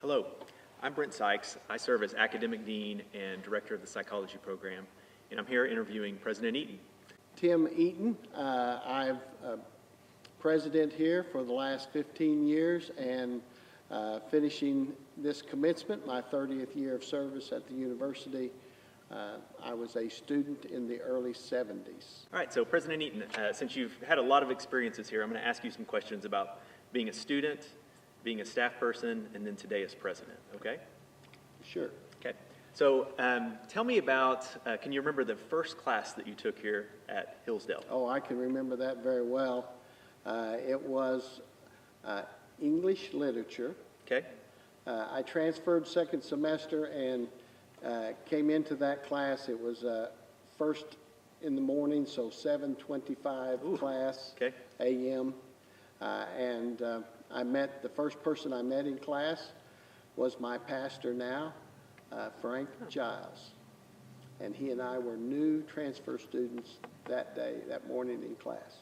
Hello, I'm Brent Sykes. I serve as Academic Dean and Director of the Psychology Program, and I'm here interviewing President Eaton. Tim Eaton. I've president here for the last 15 years and finishing this commencement, my 30th year of service at the university. I was a student in the early 70s. All right, so President Eaton, since you've had a lot of experiences here, I'm going to ask you some questions about being a student, being a staff person, and then today as president, okay? Sure. Okay, so tell me about, can you remember the first class that you took here at Hillsdale? Oh, I can remember that very well. It was English literature. Okay. I transferred second semester and came into that class. It was first in the morning, so 7:25 class, okay. a.m. And the first person I met in class was my pastor now, Frank Giles. And he and I were new transfer students that day, that morning in class.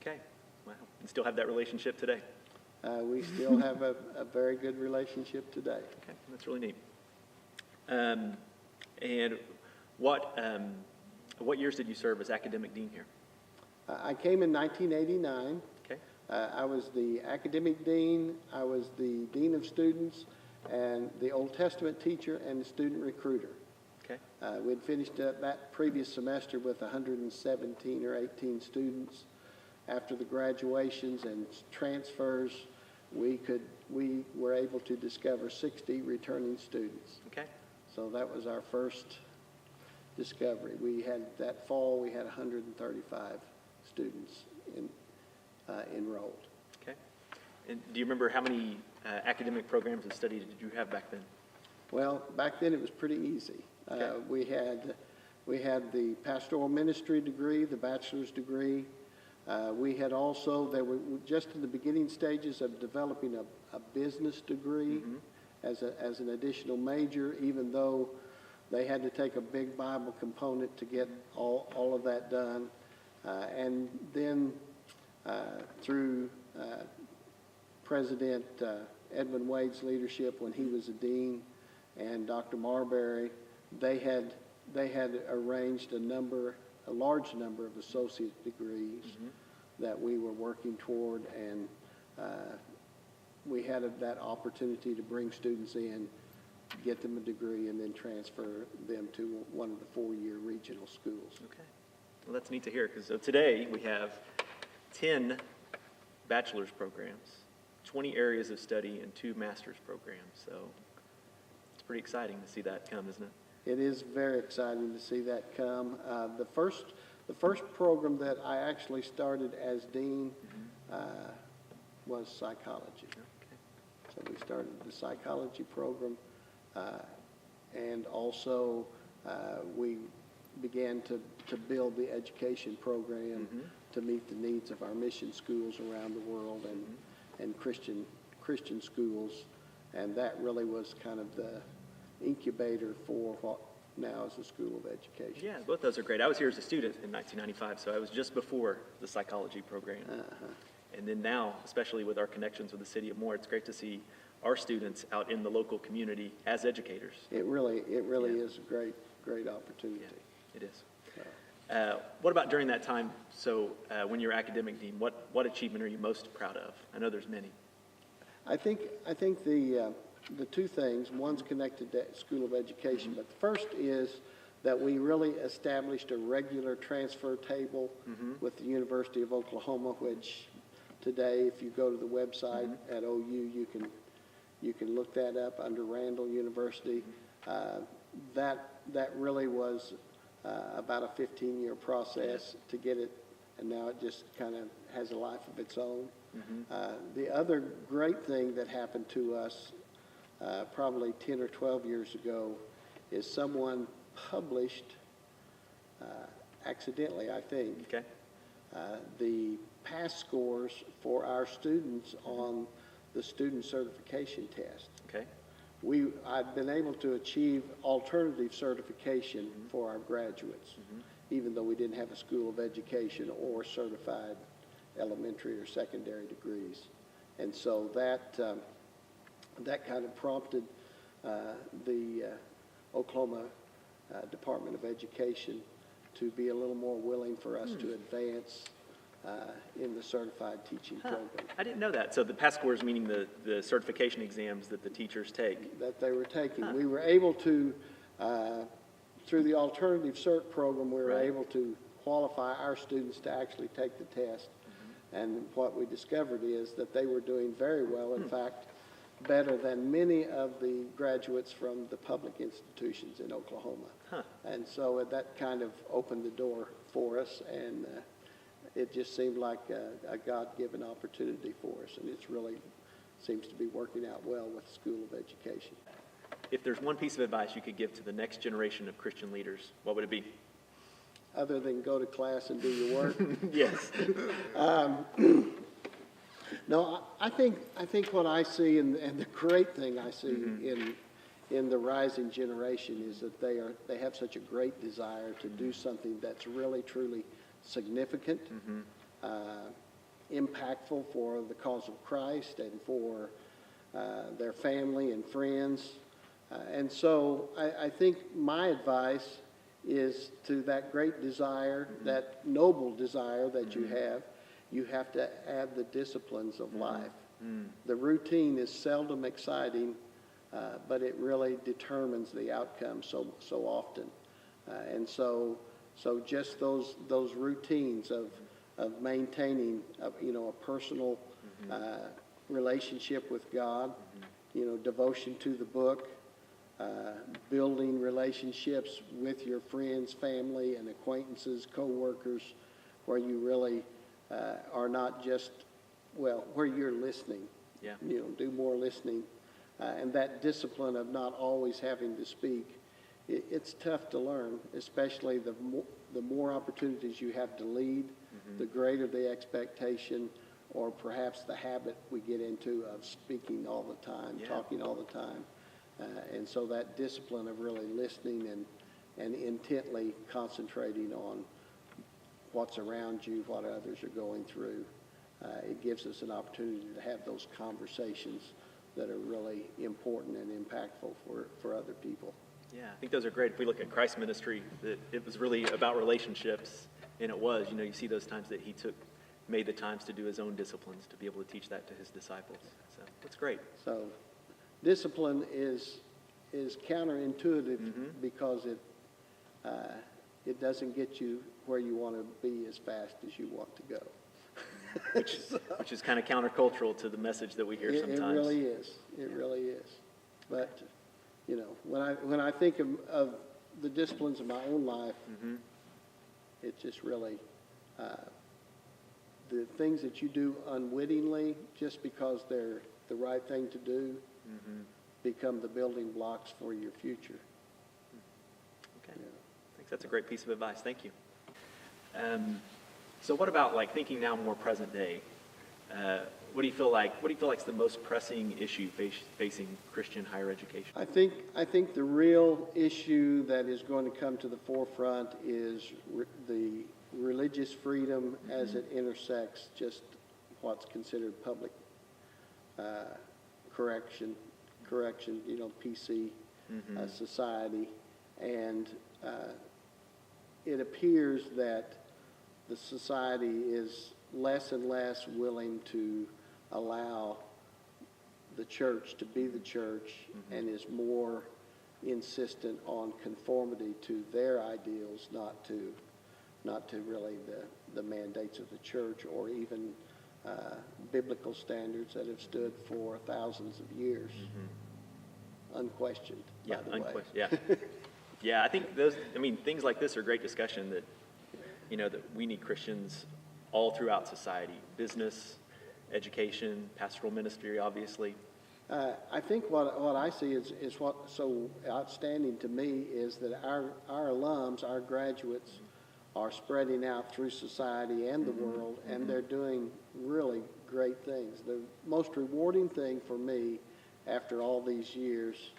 Okay, wow. And still have that relationship today? We still have a very good relationship today. Okay, that's really neat. And what years did you serve as academic dean here? I came in 1989. Okay. I was the academic dean, I was the dean of students, and the Old Testament teacher and the student recruiter. Okay. We'd finished that previous semester with 117 or 18 students. After the graduations and transfers, we were able to discover 60 returning students. Okay. So that was our first discovery. That fall we had 135 students enrolled. Okay. And do you remember how many academic programs of study did you have back then? Well, back then it was pretty easy. Okay. We had the pastoral ministry degree, the bachelor's degree. We had also, they were just in the beginning stages of developing a business degree as an additional major, even though they had to take a big Bible component to get all of that done. And then through President Edmund Wade's leadership when he was a dean, and Dr. Marbury, they had arranged a large number of associate degrees that we were working toward, and we had that opportunity to bring students in, get them a degree, and then transfer them to one of the four-year regional schools. Okay. Well, that's neat to hear, because so today we have 10 bachelor's programs, 20 areas of study, and 2 master's programs. So it's pretty exciting to see that come, isn't it? It is very exciting to see that come. The first program that I actually started as dean was psychology. Okay. So we started the psychology program, and also we began to build the education program to meet the needs of our mission schools around the world and Christian schools, and that really was kind of the incubator for what now is the School of Education. Yeah, both those are great. I was here as a student in 1995, so I was just before the psychology program. And then now, especially with our connections with the city of Moore, it's great to see our students out in the local community as educators. It really is a great opportunity. Yeah, it is. What about during that time? So when you're academic dean, what achievement are you most proud of? I know there's many. I think the two things, one's connected to School of Education, but the first is that we really established a regular transfer table with the University of Oklahoma, which today, if you go to the website at OU, you can look that up under Randall University. That really was about a 15-year process to get it, and now it just kind of has a life of its own. The other great thing that happened to us probably 10 or 12 years ago is someone published, accidentally I think, the pass scores for our students on the student certification test. Okay. I've been able to achieve alternative certification for our graduates, even though we didn't have a School of Education or certified elementary or secondary degrees. And so that kind of prompted the Oklahoma Department of Education to be a little more willing for us to advance in the certified teaching program. I didn't know that. So the PASS scores, meaning the certification exams that the teachers take. That they were taking. We were able to, through the alternative cert program, we were able to qualify our students to actually take the test. And what we discovered is that they were doing very well, in fact, better than many of the graduates from the public institutions in Oklahoma. And so that kind of opened the door for us, and it just seemed like a God-given opportunity for us, and it's really seems to be working out well with the School of Education. If there's one piece of advice you could give to the next generation of Christian leaders, what would it be? Other than go to class and do your work? Yes. No, I think what I see, and the great thing I see in the rising generation is that they have such a great desire to do something that's really, truly significant, impactful for the cause of Christ and for their family and friends. And so I think my advice is to that great desire, that noble desire that you have to add the disciplines of life. The routine is seldom exciting, but it really determines the outcome so often. And so just those routines of maintaining a personal relationship with God, devotion to the book, building relationships with your friends, family, and acquaintances, co-workers, where you really are not just, where you're listening. Yeah. Do more listening. And that discipline of not always having to speak, it's tough to learn, especially the more opportunities you have to lead, the greater the expectation, or perhaps the habit we get into of speaking all the time, talking all the time. And so that discipline of really listening and intently concentrating on what's around you, what others are going through, it gives us an opportunity to have those conversations that are really important and impactful for other people. Yeah, I think those are great. If we look at Christ's ministry, that it was really about relationships, and it was. You see those times that he made the times to do his own disciplines to be able to teach that to his disciples. So that's great. So discipline is counterintuitive because it doesn't get you where you want to be as fast as you want to go. which is kind of countercultural to the message that we hear sometimes. It really is. It really is. But when I think of the disciplines of my own life, it's just really the things that you do unwittingly, just because they're the right thing to do, become the building blocks for your future. Okay. Thanks. That's a great piece of advice. Thank you. So what about thinking now more present day? What do you feel like is the most pressing issue facing Christian higher education? I think the real issue that is going to come to the forefront is the religious freedom as it intersects just what's considered public correction, PC society, and it appears that the society is less and less willing to allow the church to be the church, and is more insistent on conformity to their ideals, not to really the mandates of the church, or even biblical standards that have stood for thousands of years, unquestioned. Yeah, by the way. Yeah. Yeah, I think things like this are great discussion that that we need Christians all throughout society, business, education, pastoral ministry, obviously. I think what I see is what's so outstanding to me is that our alums, our graduates, are spreading out through society and the world, and they're doing really great things. The most rewarding thing for me after all these years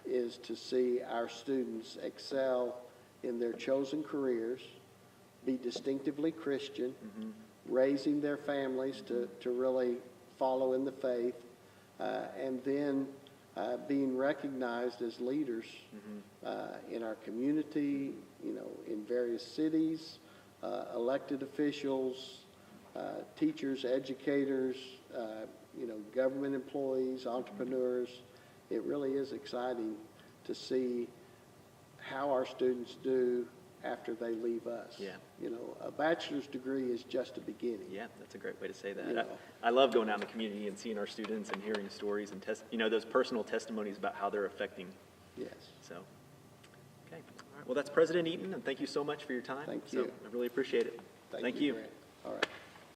is to see our students excel in their chosen careers, be distinctively Christian, raising their families to really follow in the faith, and then being recognized as leaders in our community, in various cities, elected officials, teachers, educators, government employees, entrepreneurs. It really is exciting to see how our students do after they leave us. Yeah. A bachelor's degree is just a beginning. Yeah, that's a great way to say that. I love going out in the community and seeing our students and hearing stories and those personal testimonies about how they're affecting. Yes. So, okay. All right. Well, that's President Eaton, and thank you so much for your time. Thank you. I really appreciate it. Thank you. Brent. All right.